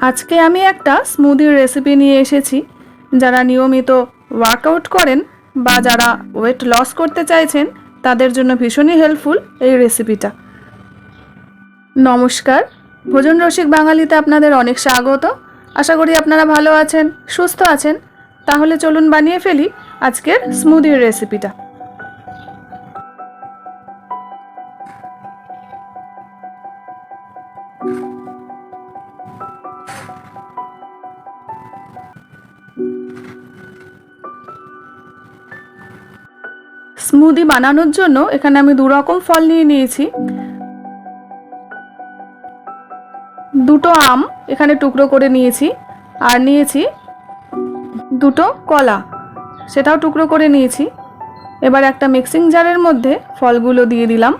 আজকে আমি একটা স্মুদির রেসিপি নিয়ে এসেছি। যারা নিয়মিত ওয়ার্কআউট করেন বা যারা ওয়েট লস করতে চাইছেন তাদের জন্য ভীষণই হেল্পফুল এই রেসিপিটা। নমস্কার, ভোজন রসিক বাঙালিতে আপনাদের অনেক স্বাগত। আশা করি আপনারা ভালো আছেন, সুস্থ আছেন। তাহলে চলুন বানিয়ে ফেলি আজকের স্মুদির রেসিপিটা। স্মুদি বানানোর জন্য এখানে আমি দু রকম ফল নিয়ে নিয়েছি। দুটো আম এখানে টুকরো করে নিয়েছি, আর নিয়েছি দুটো কলা, সেটাও টুকরো করে নিয়েছি। এবার একটা মিক্সিং জারের মধ্যে ফলগুলো দিয়ে দিলাম।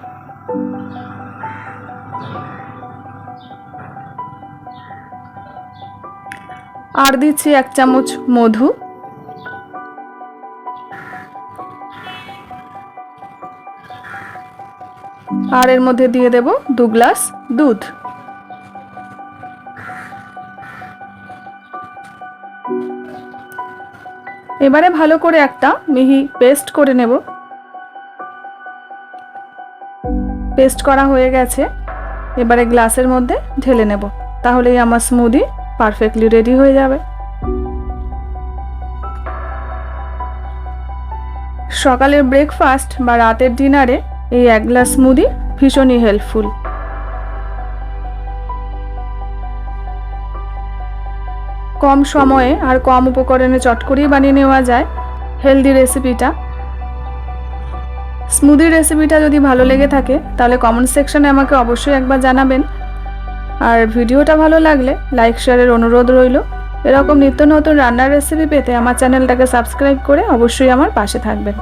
আর দিচ্ছি 1 চামচ মধু, আর এর মধ্যে দিয়ে দেব 2 গ্লাস দুধ। এবারে ভালো করে একটা মিহি পেস্ট করে নেব। পেস্ট করা হয়ে গেছে, এবারে গ্লাসের মধ্যে ঢেলে নেব, তাহলেই আমার স্মুদি পারফেক্টলি রেডি হয়ে যাবে। সকালের ব্রেকফাস্ট বা রাতের ডিনারে এই 1 গ্লাস স্মুদি ভীষণই হেল্পফুল। কম সময়ে আর কম উপকরণে চট করেই বানিয়ে নেওয়া যায় হেলদি রেসিপিটা। স্মুদি রেসিপিটা যদি ভালো লেগে থাকে তাহলে কমেন্ট সেকশনে আমাকে অবশ্যই একবার জানাবেন। আর ভিডিওটা ভালো লাগলে লাইক শেয়ারের অনুরোধ রইল। এরকম নিত্য নতুন রান্নার রেসিপি পেতে আমার চ্যানেলটাকে সাবস্ক্রাইব করে অবশ্যই আমার পাশে থাকবেন।